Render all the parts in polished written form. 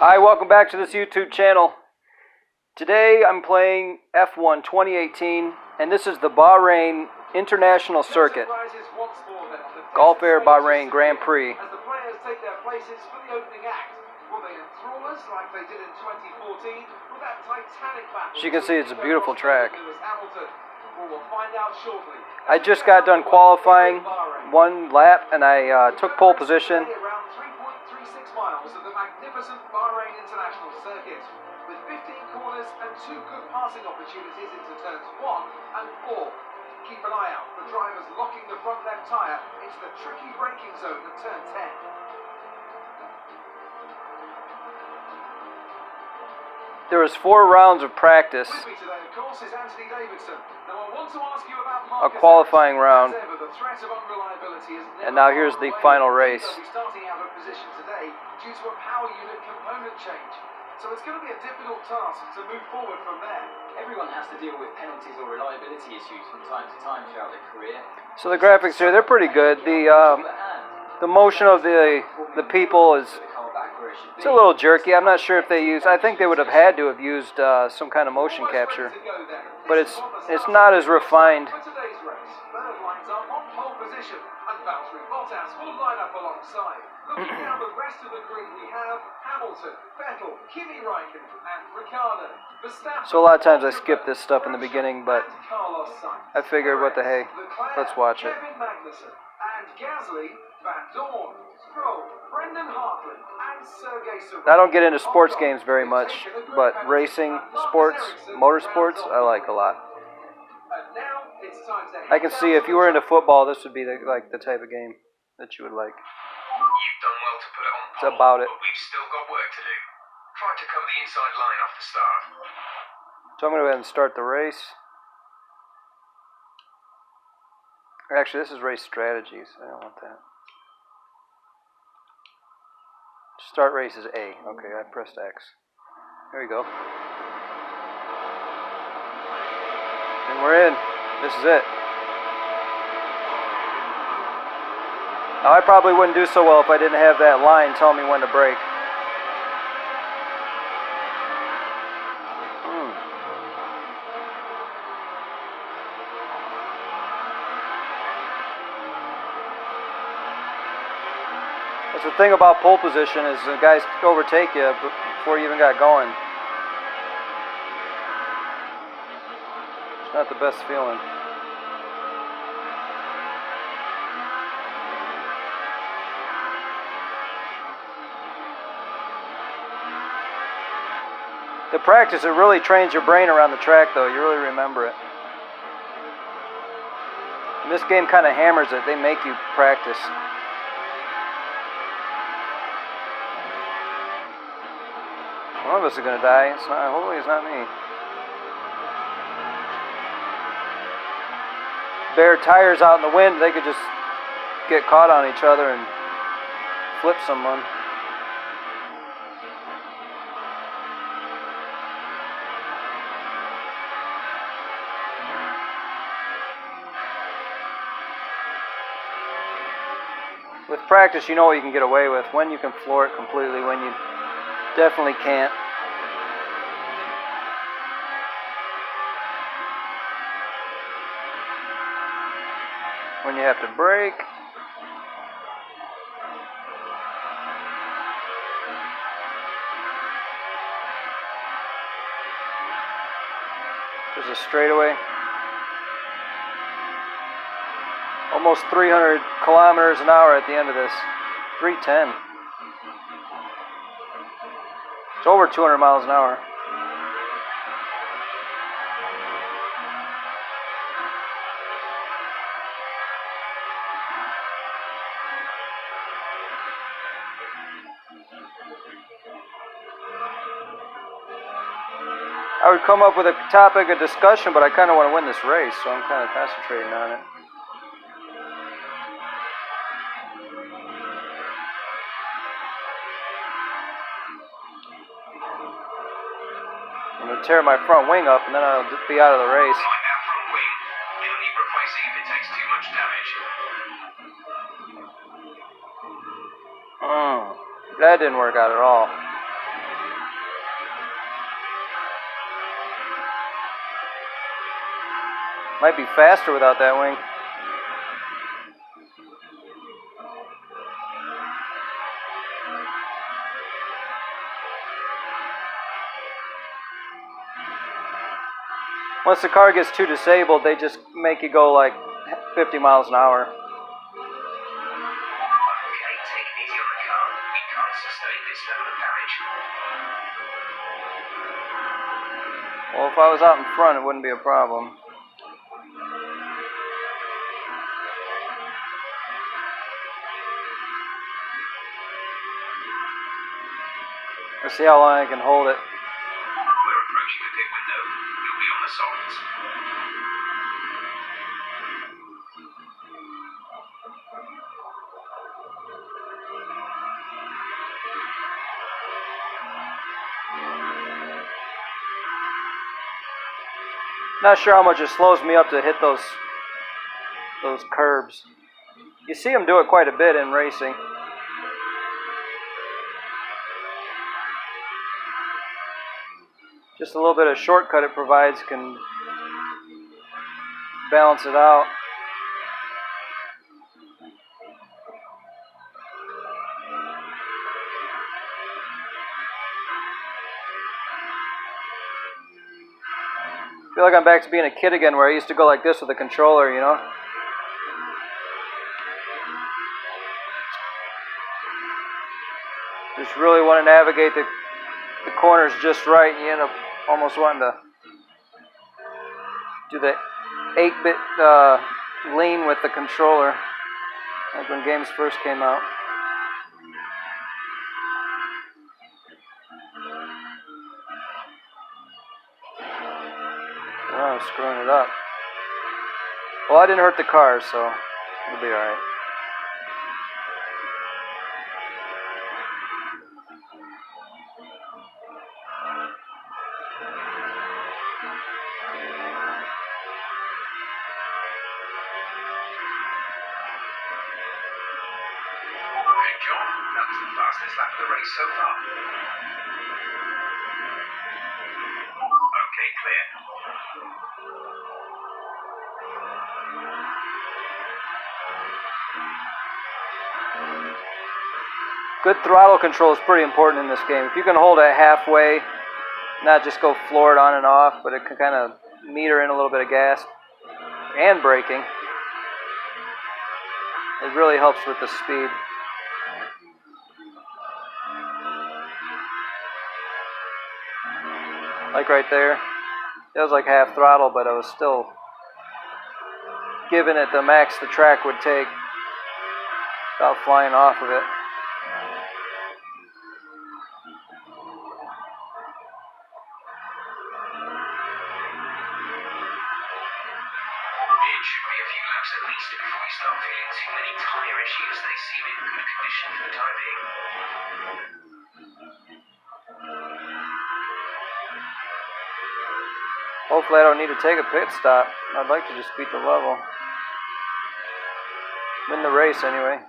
Hi, welcome back to this YouTube channel. Today I'm playing F1 2018, and this is the Bahrain International Circuit. Gulf Air Bahrain Grand Prix. As the players take their places for the opening act, will they enthrall us like they did in 2014 with that titanic battle? As you can see, it's a beautiful track. We'll find out shortly. I just got done qualifying one lap, and I took pole position. Around 3.36 miles of the magnificent Bahrain International Circuit, with 15 corners and 2 good passing opportunities into turns 1 and 4. Keep an eye out for drivers locking the front left tyre into the tricky braking zone of turn 10. There was 4 rounds of practice. With me today, of course, is Anthony Davidson. Now, I want to ask you about A qualifying round. As ever, the threat of unreliability is never And now here's the final race. They'll be starting out of position today due to a power unit component change. So it's going to be a difficult task to move forward from there. Everyone has to deal with penalties or reliability issues from time to time throughout their career. So the graphics here, they're pretty good. The motion of the people is it's a little jerky. I'm not sure if they use. I think they would have had to have used some kind of motion capture, but it's not as refined. For today's race, Bernard lines up on pole position and Valtteri Bottas will line up alongside. Looking down the rest of the grid, we have Hamilton, Vettel, Kimi Räikkönen, and Ricciardo. So a lot of times I skip this stuff in the beginning, but I figured, what the hey, let's watch it. Kevin Magnussen and Gasly, Van Dorn, Stroll, Brendan Hartley, and Sergey Sirotkin. I don't get into sports games very much, but racing, sports, motorsports, I like a lot. I can see if you were into football, this would be like the type of game that you would like. You've done well to put it on pole, It's about it. but we've still got work to do. Try to cover the inside line off the start. So I'm going to go ahead and start the race. Actually, this is race strategies. I don't want that. Start race is A. Okay, I pressed X. There you go. And we're in. This is it. Now, I probably wouldn't do so well if I didn't have that line telling me when to brake. That's the thing about pole position is the guys overtake you before you even got going. It's not the best feeling. The practice, it really trains your brain around the track, though. You really remember it. And this game kind of hammers it. They make you practice. One of us is going to die. It's not. Hopefully, it's not me. Bare tires out in the wind, they could just get caught on each other and flip someone. With practice, you know what you can get away with, when you can floor it completely, when you definitely can't. When you have to brake. There's a straightaway. Almost 300 kilometers an hour at the end of this. 310. It's over 200 miles an hour. I would come up with a topic of discussion, but I kind of want to win this race, so I'm kind of concentrating on it. I'm going to tear my front wing up, and then I'll be out of the race. Like that front wing, it'll need replacing if it takes too much damage. That didn't work out at all. Might be faster without that wing. Once the car gets too disabled, they just make you go like 50 miles an hour. Okay, take it easy on the car. We can't sustain this level of damage. Well, if I was out in front, it wouldn't be a problem. Let's see how long I can hold it. We're approaching the pit window. You'll be on the softs. Not sure how much it slows me up to hit those curbs. You see them do it quite a bit in racing. Just a little bit of shortcut it provides can balance it out. I feel like I'm back to being a kid again, where I used to go like this with the controller, you know? Just really want to navigate the corners just right, and you end up almost wanting to do the 8-bit lean with the controller, like when games first came out. Oh, I'm screwing it up. Well, I didn't hurt the car, so it'll be alright. Hey, John, that was the fastest lap of the race so far. Okay, clear. Good throttle control is pretty important in this game. If you can hold it halfway, not just go floor it on and off, but it can kind of meter in a little bit of gas and braking, it really helps with the speed. Like right there, it was like half throttle, but I was still giving it the max the track would take without flying off of it. It should be a few laps at least before we start feeling too many tyre issues. They seem in good condition for the time being. Hopefully I don't need to take a pit stop. I'd like to just beat the level. Win the race anyway.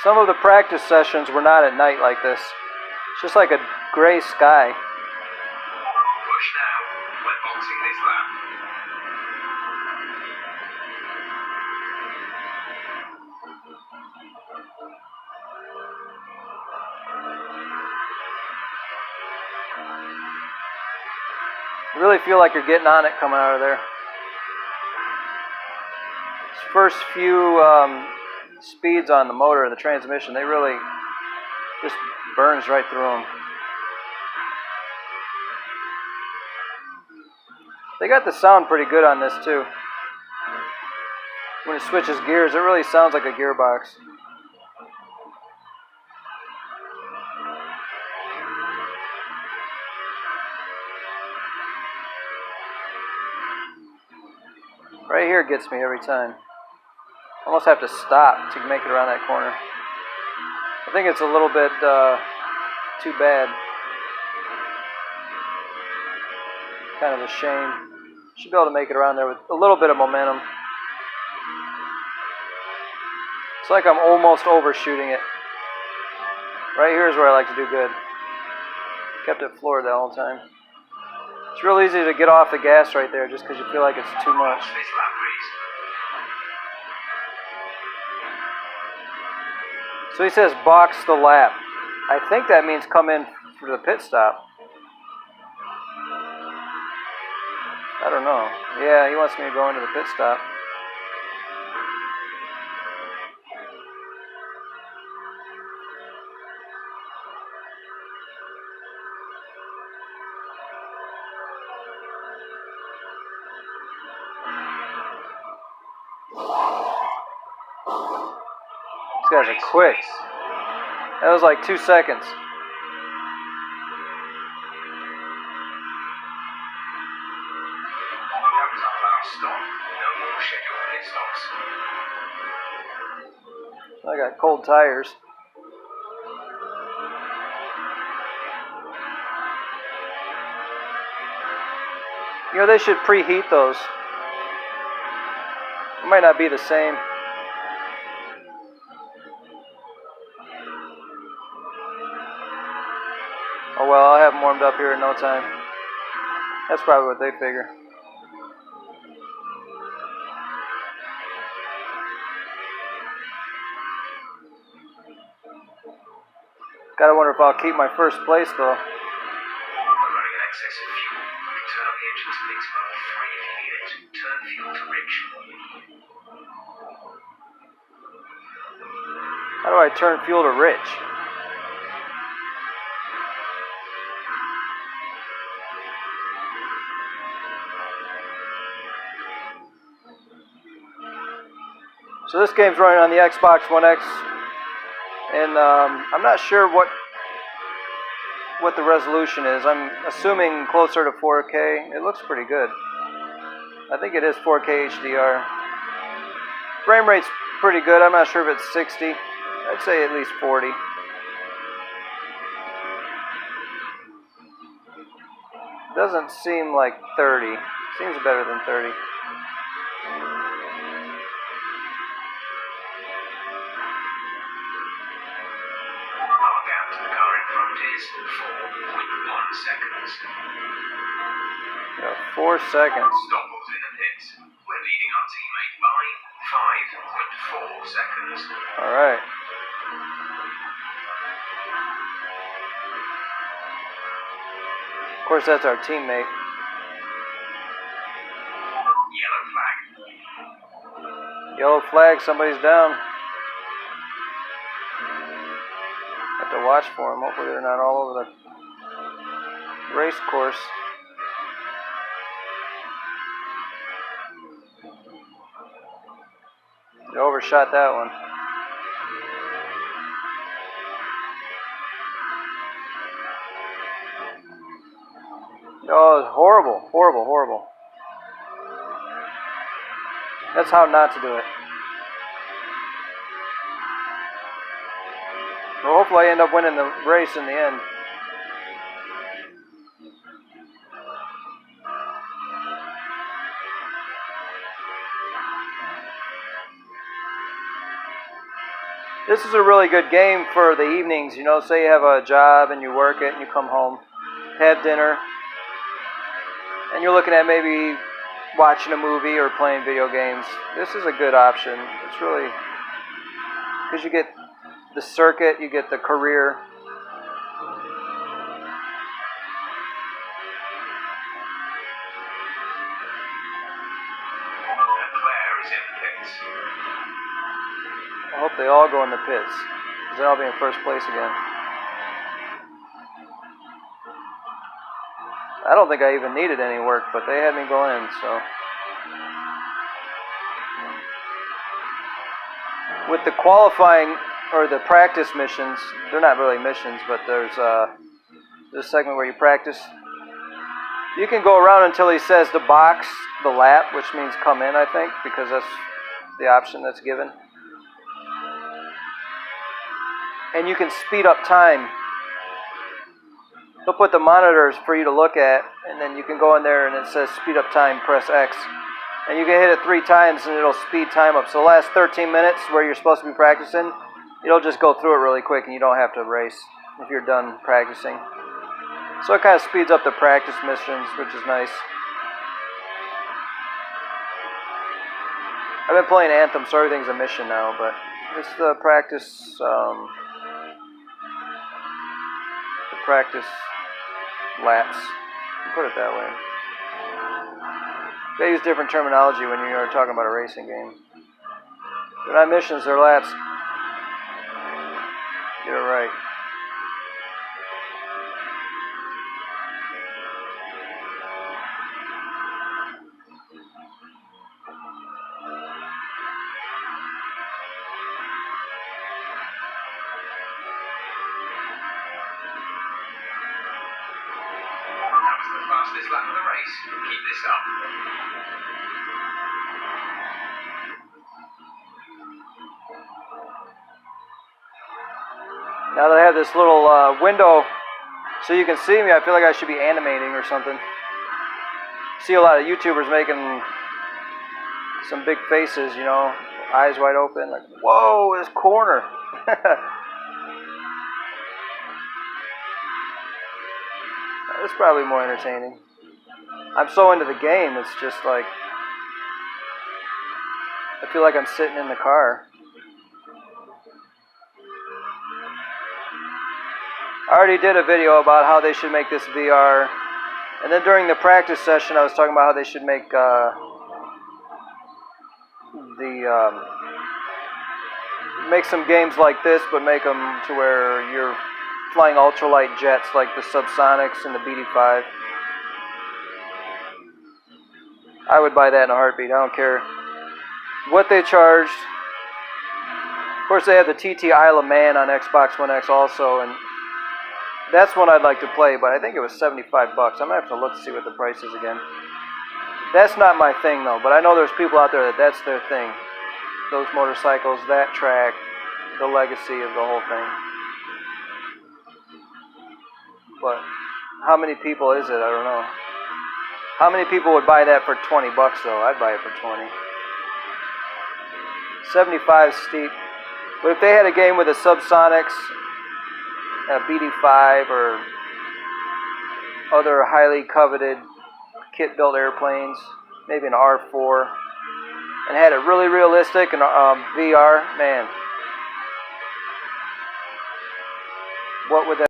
Some of the practice sessions were not at night like this. It's just like a gray sky. Push now. We're boxing this lap. You really feel like you're getting on it coming out of there. These first few speeds on the motor and the transmission, they really just burns right through them. They got the sound pretty good on this too. When it switches gears, it really sounds like a gearbox. Right here gets me every time. Almost have to stop to make it around that corner. I think it's a little bit too bad. Kind of a shame. Should be able to make it around there with a little bit of momentum. It's like I'm almost overshooting it. Right here is where I like to do good. Kept it floored the whole time. It's real easy to get off the gas right there just because you feel like it's too much. So he says box the lap. I think that means come in for the pit stop. I don't know. Yeah, he wants me to go into the pit stop. These guys are quick. That was like 2 seconds. I got cold tires. You know, they should preheat those. It might not be the same. Oh well, I'll have them warmed up here in no time. That's probably what they figure. Gotta wonder if I'll keep my first place though. Running in excess of fuel. Turn up the engine to mix mode 3 if you need it. Turn fuel to rich. How do I turn fuel to rich? So this game's running on the Xbox One X, and I'm not sure what the resolution is. I'm assuming closer to 4K. It looks pretty good. I think it is 4K HDR. Frame rate's pretty good. I'm not sure if it's 60. I'd say at least 40. Doesn't seem like 30. Seems better than 30. Is 4.1 seconds. Yeah, 4 seconds. Stoppels in the pits. We're leading our teammate by 5.4 seconds. Alright. Of course, that's our teammate. Yellow flag. Yellow flag, somebody's down. Have to watch for them. Hopefully they're not all over the race course. They overshot that one. Oh, it's horrible, horrible, horrible. That's how not to do it. Well, hopefully I end up winning the race in the end. This is a really good game for the evenings. You know, say you have a job and you work it and you come home, have dinner, and you're looking at maybe watching a movie or playing video games. This is a good option. It's really, because you get the circuit, you get the career. Claire is in the pits. I hope they all go in the pits, because then I'll be in first place again. I don't think I even needed any work, but they had me go in, so. With the qualifying, or the practice missions, they're not really missions, but there's this segment where you practice. You can go around until he says to box the lap, which means come in, I think, because that's the option that's given. And you can speed up time. he'll put the monitors for you to look at, and then you can go in there and it says speed up time, press X. And you can hit it 3 times and it'll speed time up. So the last 13 minutes where you're supposed to be practicing, it'll just go through it really quick and you don't have to race if you're done practicing. So it kind of speeds up the practice missions, which is nice. I've been playing Anthem, so everything's a mission now, but it's the practice laps. Put it that way. They use different terminology when you are talking about a racing game. They're not missions, they're laps. Get it right. Fastest lap of the race. Keep this up. Now that I have this little window so you can see me, I feel like I should be animating or something. See a lot of YouTubers making some big faces, you know, eyes wide open, like, whoa, this corner. It's probably more entertaining. I'm so into the game, it's just like, I feel like I'm sitting in the car. I already did a video about how they should make this VR. And then during the practice session, I was talking about how they should make make some games like this, but make them to where you're flying ultralight jets like the Subsonics and the BD-5. I would buy that in a heartbeat. I don't care what they charged. Of course, they have the TT Isle of Man on Xbox One X also, and that's one I'd like to play, but I think it was $75. I'm going to have to look to see what the price is again. That's not my thing, though, but I know there's people out there that that's their thing. Those motorcycles, that track, the legacy of the whole thing. But how many people is it? I don't know. How many people would buy that for $20 though? I'd buy it for 20. 75 is steep. But if they had a game with a Subsonics, a BD-5, or other highly coveted kit-built airplanes, maybe an R4, and had it really realistic and VR, man, what would that